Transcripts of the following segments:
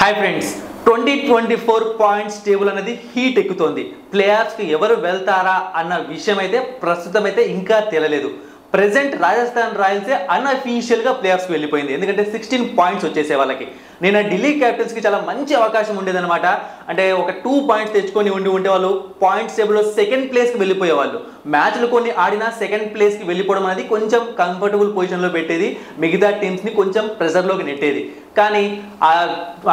Hi friends 2024 points table అనేది heat ఎక్కుతోంది. ప్లేఆఫ్స్కి ఎవరు వెళ్తారా అన్న విషయం అయితే ప్రస్తుతం అయితే ఇంకా తెలియలేదు. ప్రెజెంట్ రాజస్థాన్ రాయల్సే అన్అఫీషియల్గా ప్లేఆఫ్స్కి వెళ్ళిపోయింది. ఎందుకంటే 16 పాయింట్స్ వచ్చేసే వాళ్ళకి. నేను ఢిల్లీ క్యాపిటల్స్కి చాలా మంచి అవకాశం ఉండేదన్నమాట. అంటే ఒక 2 పాయింట్స్ తెచ్చుకొని ఉంటే వాళ్ళు పాయింట్స్ టేబుల్లో సెకండ్ ప్లేస్కి వెళ్ళిపోయేవాళ్ళు. మ్యాచ్లు కొన్ని ఆడినా సెకండ్ ప్లేస్కి వెళ్ళిపోవడం అనేది కొంచెం కంఫర్టబుల్ పొజిషన్లో పెట్టేది, మిగతా టీమ్స్ని కొంచెం ప్రెజర్లోకి నెట్టేది. కానీ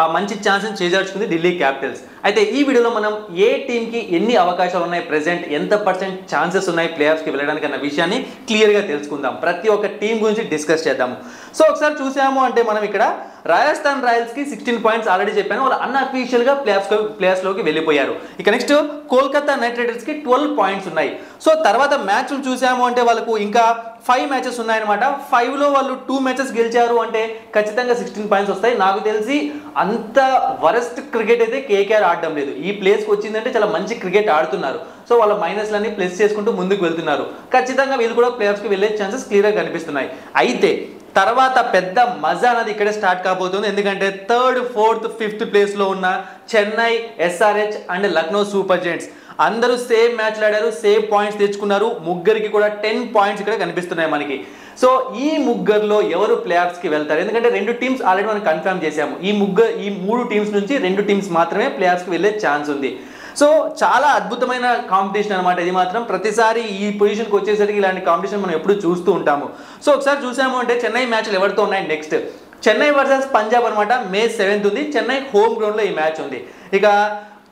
ఆ మంచి ఛాన్స్ని చేజార్చుకుంది ఢిల్లీ క్యాపిటల్స్. అయితే ఈ వీడియోలో మనం ఏ టీంకి ఎన్ని అవకాశాలు ఉన్నాయి, ప్రెజెంట్ ఎంత పర్సెంట్ ఛాన్సెస్ ఉన్నాయి ప్లేఆఫ్స్కి వెళ్ళడానికి అన్న విషయాన్ని క్లియర్గా తెలుసుకుందాం. ప్రతి ఒక్క టీం గురించి డిస్కస్ చేద్దాము. సో ఒకసారి చూసాము అంటే మనం ఇక్కడ రాజస్థాన్ రాయల్స్కి 16 పాయింట్స్ ఆల్రెడీ చెప్పాను, వాళ్ళు అన్అఫీషియల్గా ప్లేఆఫ్స్లోకి వెళ్ళిపోయారు. ఇక నెక్స్ట్ కోల్కతా నైట్ రైడర్స్కి 12 పాయింట్స్ ఉన్నాయి. సో తర్వాత మ్యాచ్లు చూసాము అంటే వాళ్ళకు ఇంకా 5 మ్యాచెస్ ఉన్నాయన్నమాట. 5లో వాళ్ళు 2 మ్యాచెస్ గెలిచారు అంటే ఖచ్చితంగా 16 పాయింట్స్ వస్తాయి. నాకు తెలిసి అంత వరస్ట్ క్రికెట్ అయితే కేకేఆర్ ఆడడం లేదు. ఈ ప్లేస్కి వచ్చిందంటే చాలా మంచి క్రికెట్ ఆడుతున్నారు. సో వాళ్ళ మైనస్లన్నీ ప్లస్ చేసుకుంటూ ముందుకు వెళ్తున్నారు. ఖచ్చితంగా వీళ్ళు కూడా ప్లేఆఫ్స్కి వెళ్ళే ఛాన్సెస్ క్లియర్గా కనిపిస్తున్నాయి. అయితే తర్వాత పెద్ద మజా అనేది ఇక్కడే స్టార్ట్ కాబోతుంది. ఎందుకంటే 3rd, 4th, 5th ప్లేస్లో ఉన్న Chennai, SRH and Lucknow super giants అందరూ సేమ్ మ్యాచ్లు ఆడారు, సేమ్ పాయింట్స్ తెచ్చుకున్నారు. ముగ్గురికి కూడా 10 పాయింట్స్ ఇక్కడ కనిపిస్తున్నాయి మనకి. సో ఈ ముగ్గురులో ఎవరు ప్లేఆఫ్స్కి వెళ్తారు? ఎందుకంటే 2 టీమ్స్ ఆల్రెడీ మనం కన్ఫర్మ్ చేసాము. ఈ 3 టీమ్స్ నుంచి 2 టీమ్స్ మాత్రమే ప్లేఆఫ్స్కి వెళ్ళే ఛాన్స్ ఉంది. సో చాలా అద్భుతమైన కాంపిటీషన్ అనమాట ఇది మాత్రం. ప్రతిసారి ఈ పొజిషన్కి వచ్చేసరికి ఇలాంటి కాంపిటీషన్ మనం ఎప్పుడు చూస్తూ ఉంటాము. సో ఒకసారి చూసాము అంటే చెన్నై మ్యాచ్లు ఎవరితో ఉన్నాయి నెక్స్ట్ చెన్నై వర్సెస్ పంజాబ్ అనమాట. May 7th ఉంది. చెన్నై హోమ్ గ్రౌండ్లో ఈ మ్యాచ్ ఉంది. ఇక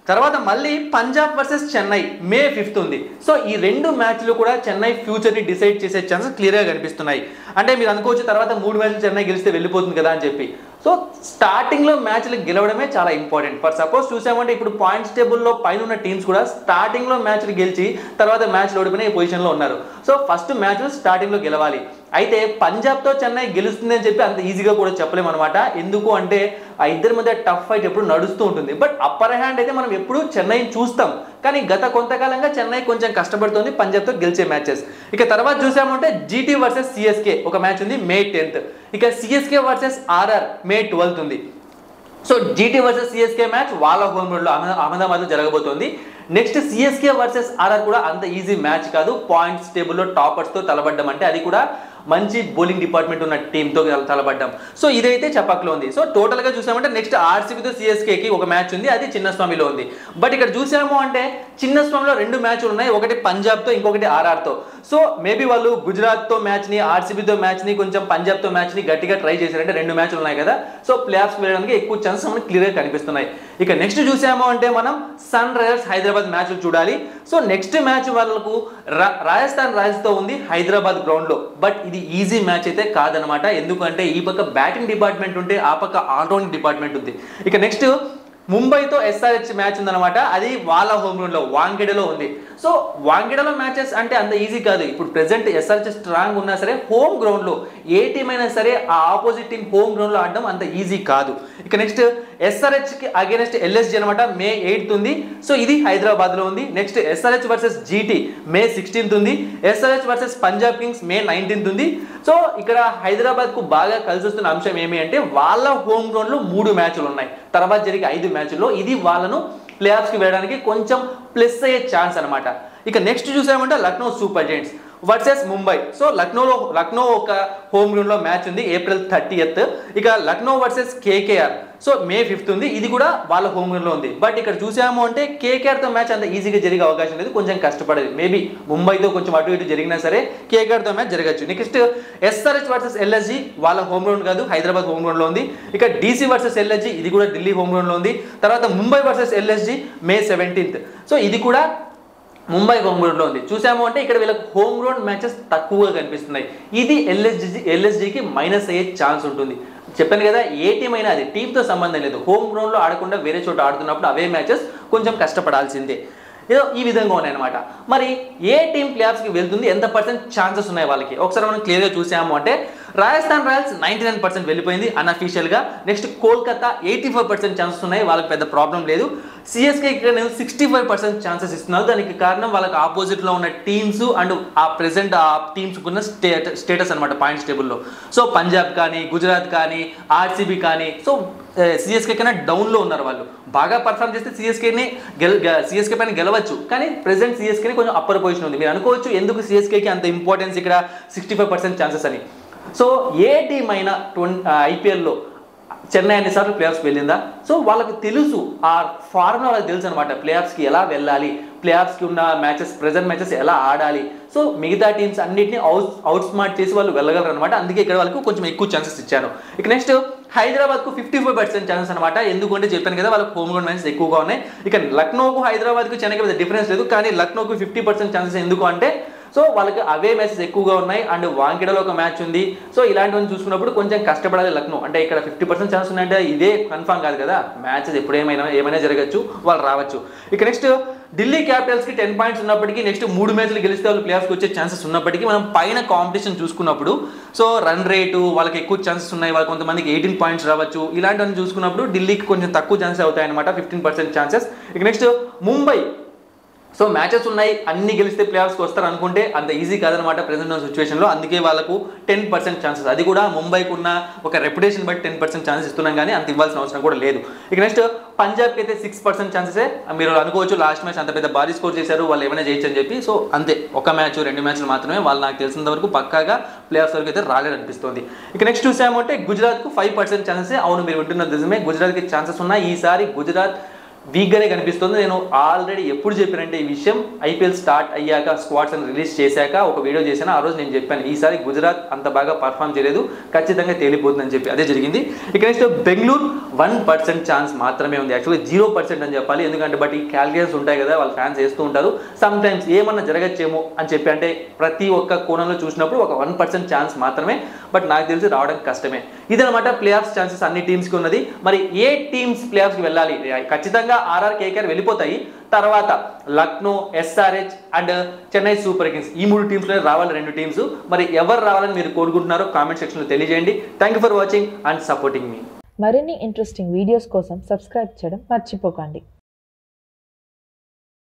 తర్వాత మళ్ళీ Punjab versus Chennai May 5th ఉంది. సో ఈ 2 మ్యాచ్లు కూడా చెన్నై ఫ్యూచర్ని డిసైడ్ చేసే ఛాన్సెస్ క్లియర్గా కనిపిస్తున్నాయి. అంటే మీరు అనుకోవచ్చు తర్వాత 3 మ్యాచ్లు చెన్నై గెలిస్తే వెళ్ళిపోతుంది కదా అని చెప్పి. సో స్టార్టింగ్లో మ్యాచ్లు గెలవడమే చాలా ఇంపార్టెంట్. ఫర్ సపోజ్ చూసామంటే ఇప్పుడు పాయింట్స్ టేబుల్లో పైన ఉన్న టీమ్స్ కూడా స్టార్టింగ్లో మ్యాచ్లు గెలిచి తర్వాత మ్యాచ్లు ఓడిపోయిన ఈ పొజిషన్లో ఉన్నారు. సో ఫస్ట్ మ్యాచ్లు స్టార్టింగ్లో గెలవాలి. అయితే పంజాబ్తో చెన్నై గెలుస్తుంది అని చెప్పి అంత ఈజీగా కూడా చెప్పలేము అనమాట. ఎందుకు అంటే ఆ ఇద్దరి మధ్య టఫ్ ఫైట్ ఎప్పుడు నడుస్తూ ఉంటుంది. బట్ అప్పర్ హ్యాండ్ అయితే మనం ఎప్పుడు చెన్నైని చూస్తాం. కానీ గత కొంతకాలంగా చెన్నై కొంచెం కష్టపడుతుంది పంజాబ్తో గెలిచే మ్యాచెస్. ఇక తర్వాత చూసామంటే జీటీ వర్సెస్ సిఎస్కే ఒక మ్యాచ్ ఉంది May 10th. ఇక CSK versus RR May 12th ఉంది. So GT versus CSK match వాళ్ళ హోమ్ గ్రౌండ్లో అహ్మదాబాద్లో జరగబోతోంది. నెక్స్ట్ సిఎస్కే వర్సెస్ ఆర్ఆర్ కూడా అంత ఈజీ మ్యాచ్ కాదు. పాయింట్స్ టేబుల్లో టాపర్స్తో తలబడ్డం అంటే అది కూడా మంచి బౌలింగ్ డిపార్ట్మెంట్ ఉన్న టీంతో తలబడ్డం. సో ఇదైతే చపక్లో ఉంది. సో టోటల్గా చూసామంటే నెక్స్ట్ ఆర్సీబీతో సిఎస్కేకి ఒక మ్యాచ్ ఉంది, అది చిన్నస్వామిలో ఉంది. బట్ ఇక్కడ చూసాము అంటే చిన్నస్వామిలో 2 మ్యాచ్లు ఉన్నాయి, ఒకటి పంజాబ్తో ఇంకొకటి ఆర్ఆర్తో. సో మేబీ వాళ్ళు గుజరాత్తో మ్యాచ్ని, ఆర్సీబీతో మ్యాచ్ని, కొంచెం పంజాబ్తో మ్యాచ్ని గట్టిగా ట్రై చేశారంటే 2 మ్యాచ్లు ఉన్నాయి కదా. సో ప్లేఆఫ్స్కి వెళ్ళడానికి ఎక్కువ ఛాన్సెస్ మనకి క్లియర్గా కనిపిస్తున్నాయి. ఇక నెక్స్ట్ చూసాము అంటే మనం సన్ రైజర్స్ హైదరాబాద్ మ్యాచ్లు చూడాలి. సో నెక్స్ట్ మ్యాచ్ వాళ్ళకు రాజస్థాన్ రాయల్స్తో ఉంది హైదరాబాద్ గ్రౌండ్లో. బట్ ఇది ఈజీ మ్యాచ్ అయితే కాదనమాట. ఎందుకంటే ఈ పక్క బ్యాటింగ్ డిపార్ట్మెంట్ ఉంటే ఆ పక్క ఆల్రౌండింగ్ డిపార్ట్మెంట్ ఉంది. ఇక నెక్స్ట్ ముంబైతో ఎస్ఆర్హెచ్ మ్యాచ్ ఉందన్నమాట. అది వాళ్ళ హోమ్ గ్రౌండ్లో వాంఖేడేలో ఉంది. సో వాంఖేడేలో మ్యాచెస్ అంటే అంత ఈజీ కాదు. ఇప్పుడు ప్రెసెంట్ ఎస్ఆర్హెచ్ స్ట్రాంగ్ ఉన్నా సరే హోమ్ గ్రౌండ్లో ఏ టీం అయినా సరే ఆ ఆపోజిట్ టీం హోమ్ గ్రౌండ్లో ఆడడం అంత ఈజీ కాదు. ఇక నెక్స్ట్ ఎస్ఆర్హెచ్కి అగేనెస్ట్ ఎల్ఎస్జీ అనమాట May 8th ఉంది. సో ఇది హైదరాబాద్లో ఉంది. Next SRH versus GT May 16th ఉంది. SRH versus Punjab Kings May 19th ఉంది. సో ఇక్కడ హైదరాబాద్కు బాగా కలిసి వస్తున్న అంశం ఏమి అంటే వాళ్ళ హోమ్ గ్రౌండ్లో 3 మ్యాచ్లు ఉన్నాయి. తర్వాత జరిగే 5 మ్యాచ్ల్లో ఇది వాళ్ళను ప్లేఆఫ్స్కి వెళ్ళడానికి కొంచెం ప్లస్ అయ్యే ఛాన్స్ అనమాట. ఇక నెక్స్ట్ చూసామంటే Lucknow super giants versus Mumbai. So Lucknow ఒక హోమ్ గ్రౌండ్లో మ్యాచ్ ఉంది April 30th. ఇక Lucknow versus KKR so May 5th ఉంది. ఇది కూడా వాళ్ళ హోమ్ గ్రౌండ్లో ఉంది. బట్ ఇక్కడ చూసాము అంటే కేకేఆర్తో మ్యాచ్ అంత ఈజీగా జరిగే అవకాశం లేదు, కొంచెం కష్టపడేది. మేబీ ముంబైతో కొంచెం అటు ఇటు జరిగినా సరే కేకేఆర్తో మ్యాచ్ జరగచ్చు. నెక్స్ట్ ఎస్ఆర్హెచ్ వర్సెస్ ఎల్ఎస్జీ వాళ్ళ హోమ్ గ్రౌండ్ కాదు, హైదరాబాద్ హోమ్ గ్రౌండ్లో ఉంది. ఇక డీసీ వర్సెస్ ఎల్ఎస్జీ ఇది కూడా ఢిల్లీ హోమ్ గ్రౌండ్లో ఉంది. తర్వాత Mumbai versus LSG May 17th. So ఇది కూడా ముంబై హోమ్ గ్రౌండ్లో ఉంది. చూసాము అంటే ఇక్కడ వీళ్ళకి హోమ్ గ్రౌండ్ మ్యాచెస్ తక్కువగా కనిపిస్తున్నాయి. ఇది ఎల్ఎస్జీకి మైనస్ అయ్యే ఛాన్స్ ఉంటుంది. చెప్పాను కదా, ఏ టీం అయినా అది టీంతో సంబంధం లేదు. హోమ్ గ్రౌండ్లో ఆడకుండా వేరే చోట ఆడుతున్నప్పుడు అవే మ్యాచెస్ కొంచెం కష్టపడాల్సిందే. ఏదో ఈ విధంగా ఉన్నాయన్నమాట. మరి ఏ టీం ప్లేఆఫ్స్కి వెళ్తుంది, ఎంత పర్సెంట్ ఛాన్సెస్ ఉన్నాయి వాళ్ళకి ఒకసారి మనం క్లియర్గా చూసాము అంటే రాజస్థాన్ రాయల్స్ 99% వెళ్ళిపోయింది అన్అఫీషియల్గా. నెక్స్ట్ కోల్కతా 84% ఛాన్సెస్ ఉన్నాయి, వాళ్ళకి పెద్ద ప్రాబ్లం లేదు. సిఎస్కే ఇక్కడ నేను 65% ఛాన్సెస్ ఇస్తున్నాను. దానికి కారణం వాళ్ళకి ఆపోజిట్లో ఉన్న టీమ్స్ అండ్ ఆ ప్రెసెంట్ ఆ టీమ్స్కి ఉన్న స్టేటస్ అనమాట పాయింట్స్ టేబుల్లో. సో పంజాబ్ కానీ, గుజరాత్ కానీ, ఆర్సీబీ కానీ, సో సిఎస్కే కన్నా డౌన్లో ఉన్నారు. వాళ్ళు బాగా పర్ఫామ్ చేస్తే సిఎస్కే పైన గెలవచ్చు, కానీ ప్రెసెంట్ సిఎస్కేని కొంచెం అప్పర్ పొజిషన్ ఉంది. మీరు అనుకోవచ్చు ఎందుకు సిఎస్కేకి అంత ఇంపార్టెన్స్ ఇక్కడ 65% ఛాన్సెస్ అని. సో ఏ టీం అయినా ఐపీఎల్లో చెన్నై అన్నిసార్లు ప్లేఆఫ్స్కి వెళ్ళిందా? సో వాళ్ళకి తెలుసు, ఆ ఫార్ములా వాళ్ళకి తెలుసు అనమాట, ప్లేఆఫ్స్కి ఎలా వెళ్ళాలి, ప్లేఆఫ్స్కి ఉన్న ప్రెజెంట్ మ్యాచెస్ ఎలా ఆడాలి. సో మిగతా టీమ్స్ అన్నింటినీ అవుట్ స్మార్ట్ చేసి వాళ్ళు వెళ్ళగలరు అనమాట. అందుకే ఇక్కడ వాళ్ళకు కొంచెం ఎక్కువ ఛాన్సెస్ ఇచ్చాను. ఇక నెక్స్ట్ హైదరాబాద్కు 55% ఛాన్సెస్ అనమాట. ఎందుకంటే చెప్పాను కదా వాళ్ళకి హోమ్ గ్రౌండ్ మ్యాచెస్ ఎక్కువగా ఉన్నాయి. ఇక లక్నోకు హైదరాబాద్కు చెన్నైకి పెద్ద డిఫరెన్స్ లేదు, కానీ లక్నోకు 50% ఛాన్సెస్ ఎందుకు అంటే సో వాళ్ళకి అవే మ్యాచెస్ ఎక్కువగా ఉన్నాయి అండ్ వాంకిడలో ఒక మ్యాచ్ ఉంది. సో ఇలాంటివన్నీ చూసుకున్నప్పుడు కొంచెం కష్టపడాలి లక్నో. అంటే ఇక్కడ 50% ఛాన్స్ ఉన్నాయంటే ఇదే కన్ఫామ్ కాదు కదా, మ్యాచెస్ ఎప్పుడు ఏమైనా జరగచ్చు, వాళ్ళు రావచ్చు. ఇక నెక్స్ట్ ఢిల్లీ క్యాపిటల్స్కి 10 పాయింట్స్ ఉన్నప్పటికీ నెక్స్ట్ 3 మ్యాచ్లు గెలిస్తే వాళ్ళు ప్లేఆఫ్స్కి వచ్చే ఛాన్సెస్ ఉన్నప్పటికీ మనం పైన కాంపిటీషన్ చూసుకున్నప్పుడు సో రన్ రేటు వాళ్ళకి ఎక్కువ ఛాన్సెస్ ఉన్నాయి, వాళ్ళు కొంతమందికి 18 పాయింట్స్ రావచ్చు. ఇలాంటివన్నీ చూసుకున్నప్పుడు ఢిల్లీకి కొంచెం తక్కువ ఛాన్సెస్ అవుతాయి అనమాట, 15% ఛాన్సెస్. ఇక నెక్స్ట్ ముంబై, సో మ్యాచెస్ ఉన్నాయి అన్ని గెలిస్తే ప్లేఆఫ్స్కి వస్తారు అనుకుంటే అంత ఈజీ కాదనమాట ప్రెసెంట్ ఉన్న సిచ్యువేషన్లో. అందుకే వాళ్ళకు 10% ఛాన్సెస్, అది కూడా ముంబైకి ఉన్న ఒక రెప్యుటేషన్ బట్టి 10% ఛాన్సెస్ ఇస్తున్నాం, కానీ అంత ఇవ్వాల్సిన అవసరం కూడా లేదు. ఇక నెక్స్ట్ పంజాబ్కి అయితే 6% ఛాన్సెసే. మీరు అనుకోవచ్చు లాస్ట్ మ్యాచ్ అంత పెద్ద భారీ స్కోర్ చేశారు, వాళ్ళు ఏమైనా చేయొచ్చు అని చెప్పి. సో అంతే, ఒక మ్యాచ్ 2 మ్యాచ్లు మాత్రమే వాళ్ళు, నాకు తెలిసినంత వరకు పక్కాగా ప్లేఆఫ్స్ వరకు అయితే రాలేదనిపిస్తుంది. ఇక నెక్స్ట్ చూసామంటే గుజరాత్కు 5% ఛాన్సెసే. అవును, మీరు వింటున్న నిజమే, గుజరాత్కి ఛాన్సెస్ ఉన్నాయి. ఈసారి గుజరాత్ వీక్గానే కనిపిస్తుంది. నేను ఆల్రెడీ ఎప్పుడు చెప్పానంటే ఈ విషయం ఐపీఎల్ స్టార్ట్ అయ్యాక, స్క్వాడ్స్ అని రిలీజ్ చేశాక ఒక వీడియో చేశాను. ఆ రోజు నేను చెప్పాను ఈసారి గుజరాత్ అంత బాగా పర్ఫామ్ చేయలేదు, ఖచ్చితంగా తేలిపోతుందని చెప్పి, అదే జరిగింది. ఇక నెక్స్ట్ బెంగళూరు 1% ఛాన్స్ మాత్రమే ఉంది, యాక్చువల్లీ 0% అని చెప్పాలి. ఎందుకంటే బట్ ఈ క్యాలిక్యులేషన్స్ ఉంటాయి కదా, వాళ్ళ ఫ్యాన్స్ వేస్తూ ఉంటారు, సమ్ టైమ్స్ ఏమన్నా జరగచ్చేమో అని చెప్పి. అంటే ప్రతి ఒక్క కోణంలో చూసినప్పుడు ఒక 1% ఛాన్స్ మాత్రమే, బట్ నాకు తెలిసి రావడం కష్టమే. ఇదనమాట ప్లేఆఫ్స్ ఛాన్సెస్ అన్ని టీమ్స్కి ఉన్నది. మరి ఏ టీమ్స్ ప్లేఆఫ్స్కి వెళ్ళాలి? ఖచ్చితంగా ఆర్ఆర్, కేకేఆర్ వెళ్ళిపోతాయి. తర్వాత Lucknow, SRH and Chennai super Kings, ఈ 3 టీమ్స్లో రావాలి 2 టీమ్స్. మరి ఎవరు రావాలని మీరు కోరుకుంటున్నారో కామెంట్ సెక్షన్లో తెలియజేయండి. Thank you for watching and supporting మీ. మరిన్ని ఇంట్రెస్టింగ్ వీడియోస్ కోసం సబ్స్క్రైబ్ చేయడం మర్చిపోకండి.